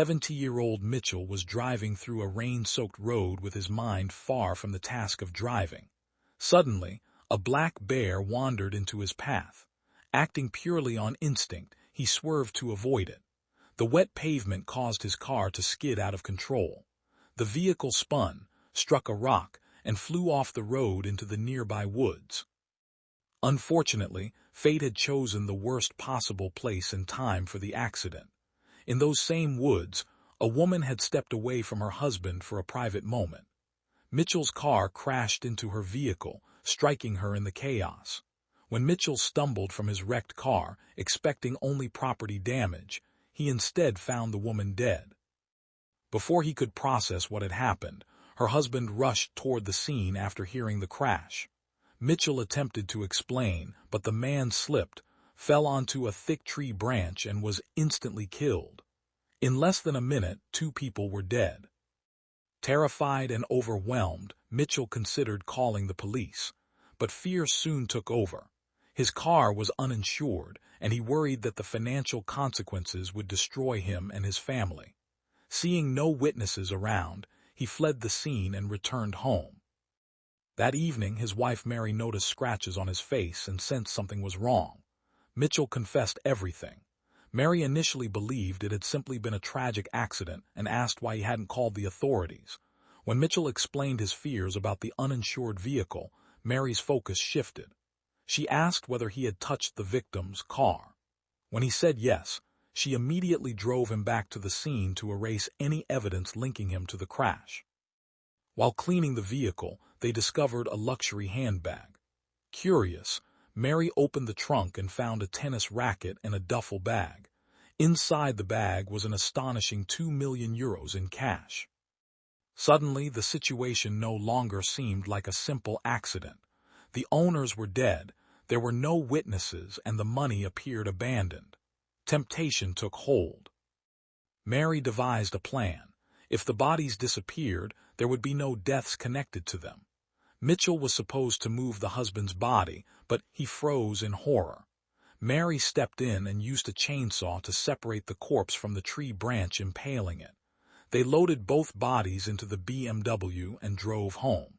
70-year-old Mitchell was driving through a rain-soaked road with his mind far from the task of driving. Suddenly, a black bear wandered into his path. Acting purely on instinct, he swerved to avoid it. The wet pavement caused his car to skid out of control. The vehicle spun, struck a rock, and flew off the road into the nearby woods. Unfortunately, fate had chosen the worst possible place and time for the accident. In those same woods, a woman had stepped away from her husband for a private moment. Mitchell's car crashed into her vehicle, striking her in the chaos. When Mitchell stumbled from his wrecked car, expecting only property damage, he instead found the woman dead. Before he could process what had happened, her husband rushed toward the scene after hearing the crash. Mitchell attempted to explain, but the man slipped, fell onto a thick tree branch and was instantly killed. In less than a minute, 2 people were dead. Terrified and overwhelmed, Mitchell considered calling the police, but fear soon took over. His car was uninsured, and he worried that the financial consequences would destroy him and his family. Seeing no witnesses around, he fled the scene and returned home. That evening, his wife Mary noticed scratches on his face and sensed something was wrong. Mitchell confessed everything. Mary initially believed it had simply been a tragic accident and asked why he hadn't called the authorities. When Mitchell explained his fears about the uninsured vehicle, Mary's focus shifted. She asked whether he had touched the victim's car. When he said yes, she immediately drove him back to the scene to erase any evidence linking him to the crash. While cleaning the vehicle, they discovered a luxury handbag. Curious, Mary opened the trunk and found a tennis racket and a duffel bag. Inside the bag was an astonishing €2 million in cash. Suddenly, the situation no longer seemed like a simple accident. The owners were dead, there were no witnesses, and the money appeared abandoned. Temptation took hold. Mary devised a plan. If the bodies disappeared, there would be no deaths connected to them. Mitchell was supposed to move the husband's body, but he froze in horror. Mary stepped in and used a chainsaw to separate the corpse from the tree branch impaling it. They loaded both bodies into the BMW and drove home.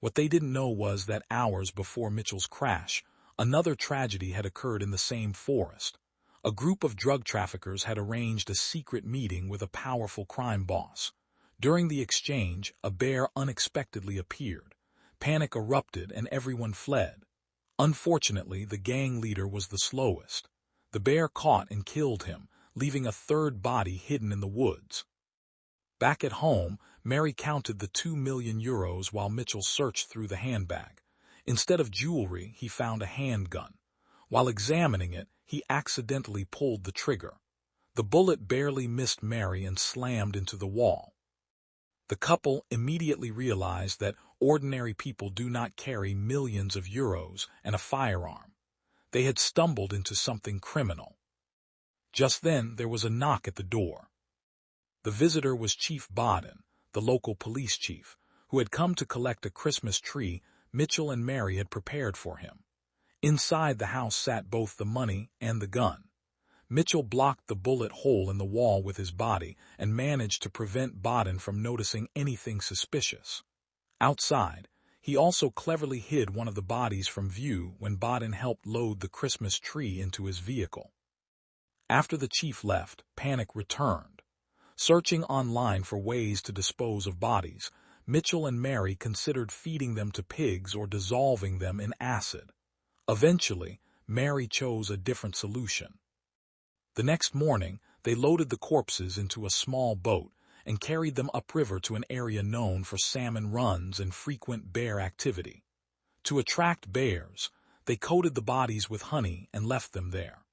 What they didn't know was that hours before Mitchell's crash, another tragedy had occurred in the same forest. A group of drug traffickers had arranged a secret meeting with a powerful crime boss. During the exchange, a bear unexpectedly appeared. Panic erupted and everyone fled. Unfortunately, the gang leader was the slowest. The bear caught and killed him, leaving a third body hidden in the woods. Back at home, Mary counted the €2 million while Mitchell searched through the handbag. Instead of jewelry, he found a handgun. While examining it, he accidentally pulled the trigger. The bullet barely missed Mary and slammed into the wall. The couple immediately realized that ordinary people do not carry millions of euros and a firearm. They had stumbled into something criminal. Just then, there was a knock at the door. The visitor was Chief Baden, the local police chief, who had come to collect a Christmas tree Mitchell and Mary had prepared for him. Inside the house sat both the money and the gun. Mitchell blocked the bullet hole in the wall with his body and managed to prevent Baden from noticing anything suspicious. Outside, he also cleverly hid one of the bodies from view when Baden helped load the Christmas tree into his vehicle. After the chief left, panic returned. Searching online for ways to dispose of bodies, Mitchell and Mary considered feeding them to pigs or dissolving them in acid. Eventually, Mary chose a different solution. The next morning, they loaded the corpses into a small boat and carried them upriver to an area known for salmon runs and frequent bear activity. To attract bears, they coated the bodies with honey and left them there.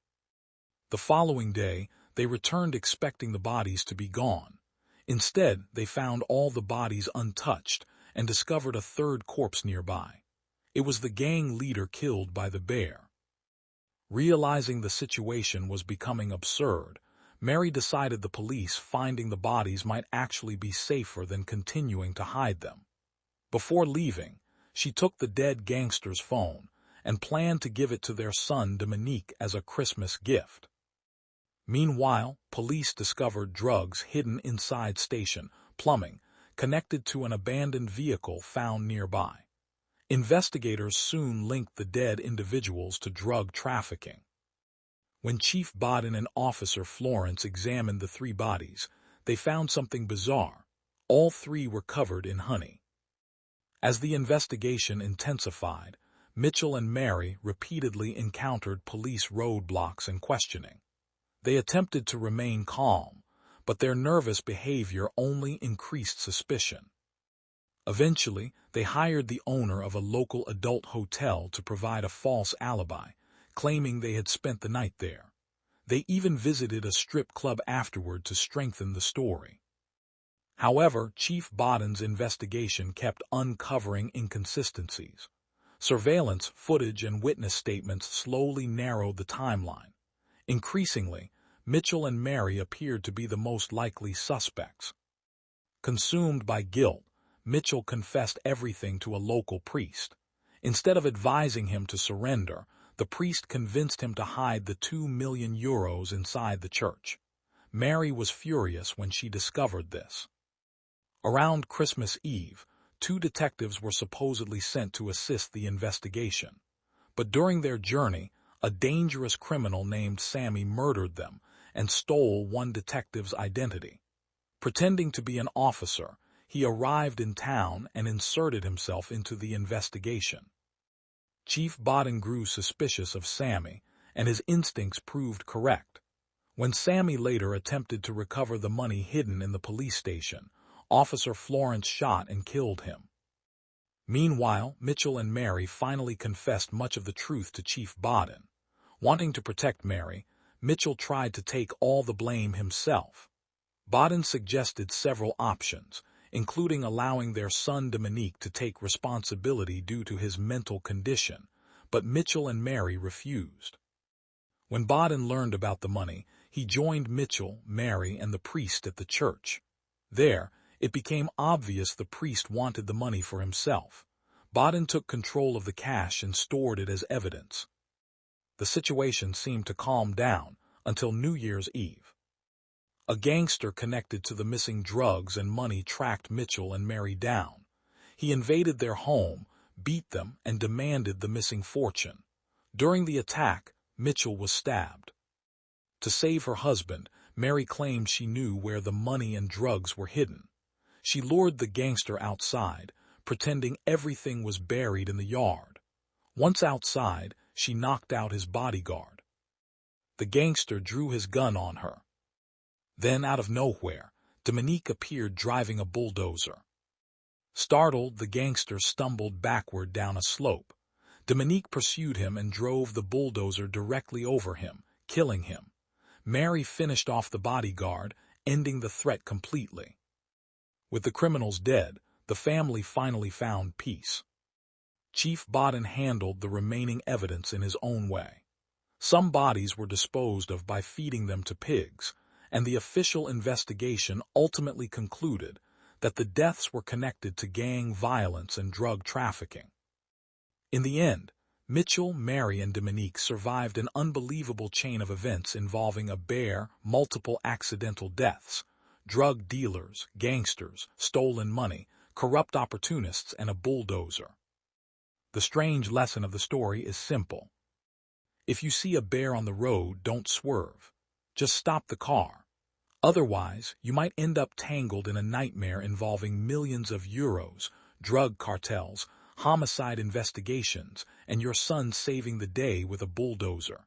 The following day, they returned expecting the bodies to be gone. Instead, they found all the bodies untouched and discovered a third corpse nearby. It was the gang leader killed by the bear. Realizing the situation was becoming absurd, Mary decided the police finding the bodies might actually be safer than continuing to hide them. Before leaving, she took the dead gangster's phone and planned to give it to their son Dominique as a Christmas gift. Meanwhile, police discovered drugs hidden inside station plumbing, connected to an abandoned vehicle found nearby. Investigators soon linked the dead individuals to drug trafficking. When Chief Bodden and Officer Florence examined the three bodies, they found something bizarre. All three were covered in honey. As the investigation intensified, Michel and Mary repeatedly encountered police roadblocks and questioning. They attempted to remain calm, but their nervous behavior only increased suspicion. Eventually, they hired the owner of a local adult hotel to provide a false alibi, claiming they had spent the night there. They even visited a strip club afterward to strengthen the story. However, Chief Bodden's investigation kept uncovering inconsistencies. Surveillance footage and witness statements slowly narrowed the timeline. Increasingly, Michel and Mary appeared to be the most likely suspects. Consumed by guilt, Michel confessed everything to a local priest. Instead of advising him to surrender, the priest convinced him to hide the 2 million euros inside the church. Mary was furious when she discovered this. Around Christmas Eve, 2 detectives were supposedly sent to assist the investigation. But during their journey, a dangerous criminal named Sammy murdered them and stole one detective's identity. Pretending to be an officer, he arrived in town and inserted himself into the investigation. Chief Bodden grew suspicious of Sammy, and his instincts proved correct. When Sammy later attempted to recover the money hidden in the police station, Officer Florence shot and killed him. Meanwhile, Michel and Mary finally confessed much of the truth to Chief Bodden. Wanting to protect Mary, Michel tried to take all the blame himself. Bodden suggested several options, including allowing their son Dominique to take responsibility due to his mental condition, but Michel and Mary refused. When Bodden learned about the money, he joined Michel, Mary, and the priest at the church. There, it became obvious the priest wanted the money for himself. Bodden took control of the cash and stored it as evidence. The situation seemed to calm down until New Year's Eve. A gangster connected to the missing drugs and money tracked Michel and Mary down. He invaded their home, beat them, and demanded the missing fortune. During the attack, Michel was stabbed. To save her husband, Mary claimed she knew where the money and drugs were hidden. She lured the gangster outside, pretending everything was buried in the yard. Once outside, she knocked out his bodyguard. The gangster drew his gun on her. Then, out of nowhere, Dominique appeared driving a bulldozer. Startled, the gangster stumbled backward down a slope. Dominique pursued him and drove the bulldozer directly over him, killing him. Mary finished off the bodyguard, ending the threat completely. With the criminals dead, the family finally found peace. Chief Bodden handled the remaining evidence in his own way. Some bodies were disposed of by feeding them to pigs, and the official investigation ultimately concluded that the deaths were connected to gang violence and drug trafficking. In the end, Michel, Mary, and Dominique survived an unbelievable chain of events involving a bear, multiple accidental deaths, drug dealers, gangsters, stolen money, corrupt opportunists, and a bulldozer. The strange lesson of the story is simple. If you see a bear on the road, don't swerve. Just stop the car. Otherwise, you might end up tangled in a nightmare involving millions of euros, drug cartels, homicide investigations, and your son saving the day with a bulldozer.